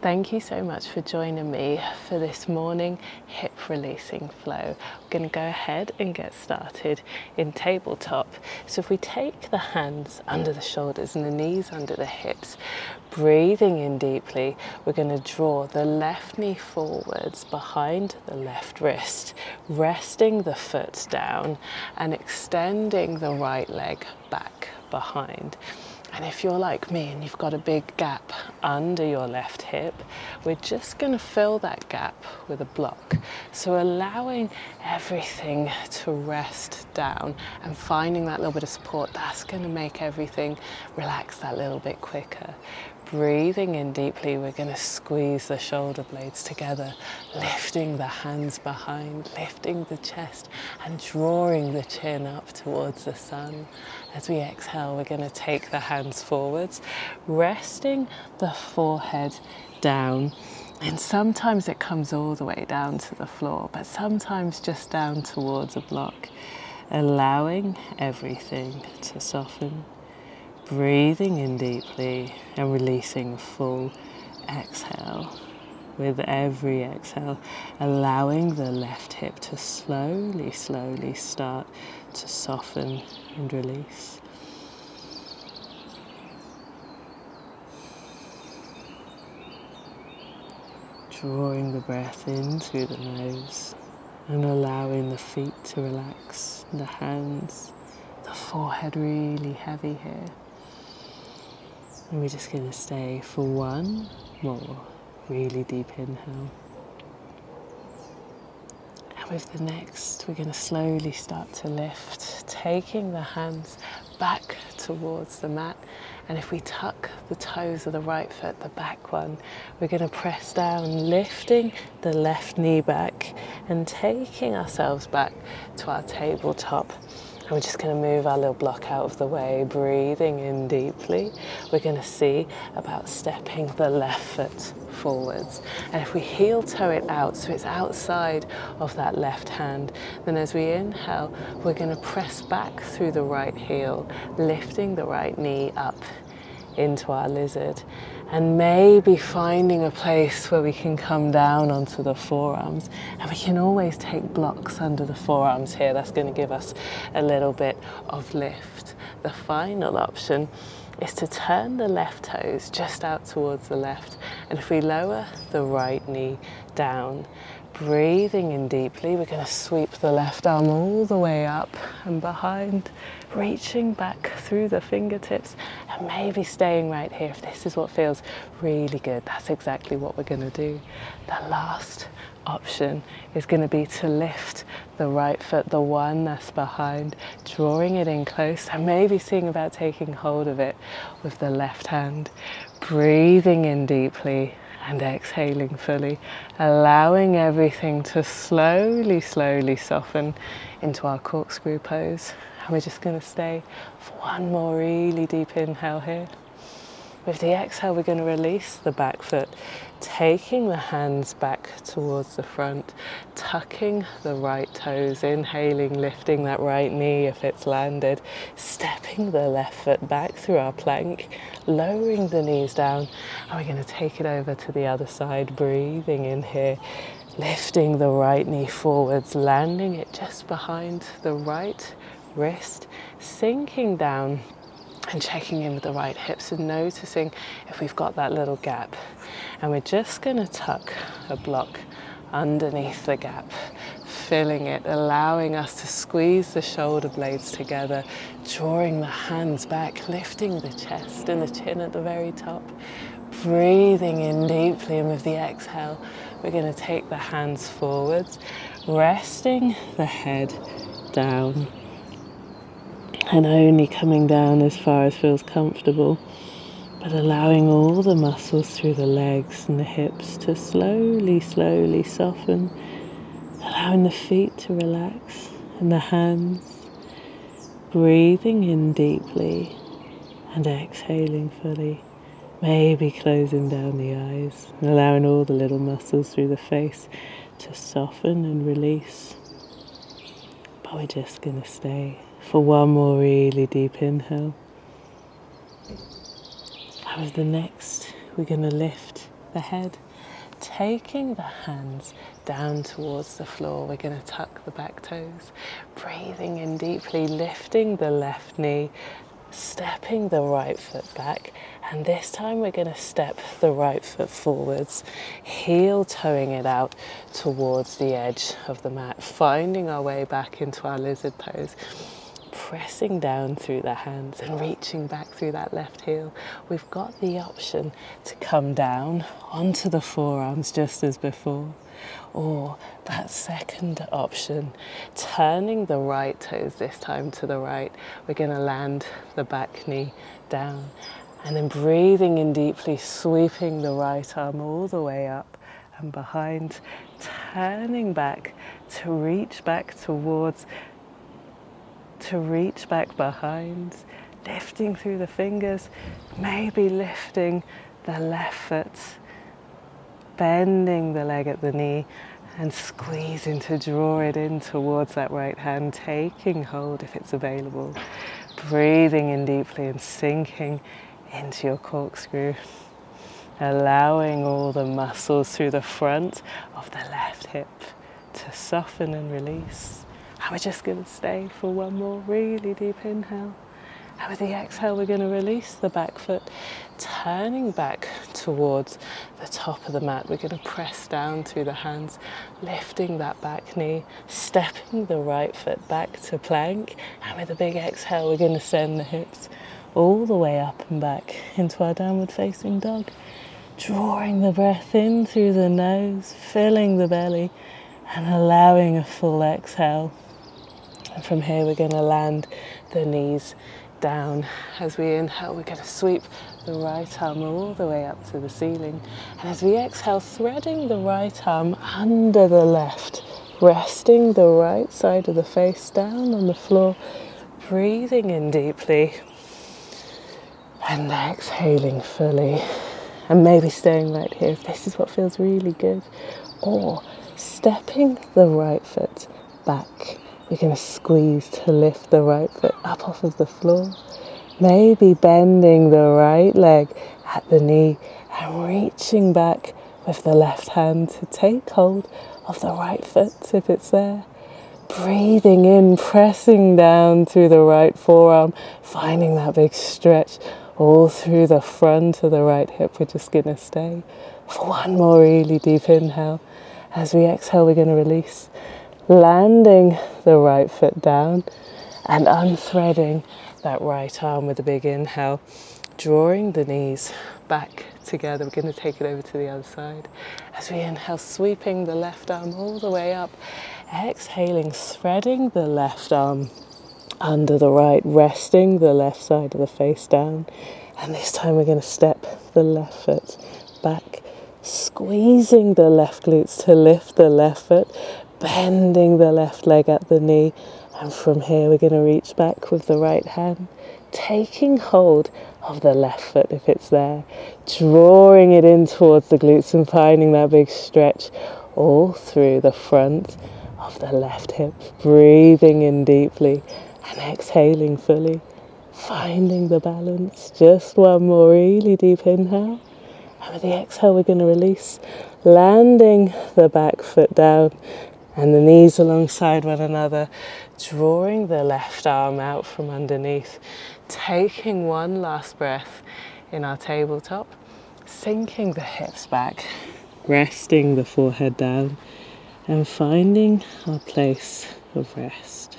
Thank you so much for joining me for this morning hip releasing flow. We're going to go ahead and get started in tabletop. So if we take the hands under the shoulders and the knees under the hips, breathing in deeply, we're going to draw the left knee forwards behind the left wrist, resting the foot down and extending the right leg back behind. And if you're like me and you've got a big gap under your left hip, we're just going to fill that gap with a block. So allowing everything to rest down and finding that little bit of support, that's going to make everything relax that little bit quicker. Breathing in deeply, we're going to squeeze the shoulder blades together, lifting the hands behind, lifting the chest and drawing the chin up towards the sun. As we exhale, we're going to take the hands forwards, resting the forehead down. And sometimes it comes all the way down to the floor, but sometimes just down towards a block, allowing everything to soften. Breathing in deeply and releasing a full exhale. With every exhale, allowing the left hip to slowly start to soften and release. Drawing the breath in through the nose and allowing the feet to relax, the hands, the forehead really heavy here. And we're just going to stay for one more really deep inhale. And with the next, we're going to slowly start to lift, taking the hands back towards the mat. And if we tuck the toes of the right foot, the back one, we're going to press down, lifting the left knee back and taking ourselves back to our tabletop. And we're just going to move our little block out of the way, breathing in deeply. We're going to see about stepping the left foot forwards. And if we heel toe it out, so it's outside of that left hand, then as we inhale, we're going to press back through the right heel, lifting the right knee up into our lizard. And maybe finding a place where we can come down onto the forearms. And we can always take blocks under the forearms here. That's going to give us a little bit of lift. The final option is to turn the left toes just out towards the left. And if we lower the right knee down, breathing in deeply, we're going to sweep the left arm all the way up and behind, reaching back through the fingertips and maybe staying right here. If this is what feels really good, that's exactly what we're going to do. The last option is going to be to lift the right foot, the one that's behind, drawing it in close and maybe seeing about taking hold of it with the left hand. Breathing in deeply and exhaling fully, allowing everything to slowly soften into our corkscrew pose. And we're just going to stay for one more really deep inhale here. With the exhale, we're going to release the back foot, taking the hands back towards the front, tucking the right toes, inhaling, lifting that right knee if it's landed, stepping the left foot back through our plank, lowering the knees down, and we're going to take it over to the other side, breathing in here, lifting the right knee forwards, landing it just behind the right wrist, sinking down and checking in with the right hips and noticing if we've got that little gap. And we're just going to tuck a block underneath the gap, filling it, allowing us to squeeze the shoulder blades together, drawing the hands back, lifting the chest and the chin at the very top. Breathing in deeply, and with the exhale, we're going to take the hands forwards, resting the head down. And only coming down as far as feels comfortable, but allowing all the muscles through the legs and the hips to slowly soften, allowing the feet to relax and the hands, breathing in deeply and exhaling fully, maybe closing down the eyes, allowing all the little muscles through the face to soften and release. But we're just going to stay for one more really deep inhale. And with the next, we're going to lift the head. Taking the hands down towards the floor, we're going to tuck the back toes. Breathing in deeply, lifting the left knee, stepping the right foot back, and this time we're going to step the right foot forwards, heel toeing it out towards the edge of the mat, finding our way back into our lizard pose, pressing down through the hands and reaching back through that left heel. We've got the option to come down onto the forearms just as before, or that second option, turning the right toes this time to the right. We're going to land the back knee down and then breathing in deeply, sweeping the right arm all the way up and behind, turning back to reach back towards, to reach back behind, lifting through the fingers, maybe lifting the left foot, bending the leg at the knee and squeezing to draw it in towards that right hand, taking hold if it's available, breathing in deeply and sinking into your corkscrew, allowing all the muscles through the front of the left hip to soften and release. And we're just going to stay for one more really deep inhale. And with the exhale, we're going to release the back foot, turning back towards the top of the mat. We're going to press down through the hands, lifting that back knee, stepping the right foot back to plank. And with a big exhale, we're going to send the hips all the way up and back into our downward facing dog. Drawing the breath in through the nose, filling the belly, and allowing a full exhale. And from here, we're going to land the knees down. As we inhale, we're going to sweep the right arm all the way up to the ceiling. And as we exhale, threading the right arm under the left, resting the right side of the face down on the floor, breathing in deeply and exhaling fully. And maybe staying right here if this is what feels really good. Or stepping the right foot back. We're going to squeeze to lift the right foot up off of the floor. Maybe bending the right leg at the knee and reaching back with the left hand to take hold of the right foot if it's there. Breathing in, pressing down through the right forearm, finding that big stretch all through the front of the right hip. We're just going to stay for one more really deep inhale. As we exhale, we're going to release, landing the right foot down and unthreading that right arm with a big inhale, drawing the knees back together. We're going to take it over to the other side. As we inhale, sweeping the left arm all the way up, exhaling, threading the left arm under the right, resting the left side of the face down. And this time we're going to step the left foot back, squeezing the left glutes to lift the left foot, bending the left leg at the knee. And from here we're going to reach back with the right hand, taking hold of the left foot if it's there, drawing it in towards the glutes and finding that big stretch all through the front of the left hip, breathing in deeply and exhaling fully, finding the balance. Just one more really deep inhale. And with the exhale, we're going to release, landing the back foot down and the knees alongside one another, drawing the left arm out from underneath, taking one last breath in our tabletop, sinking the hips back, resting the forehead down, and finding our place of rest.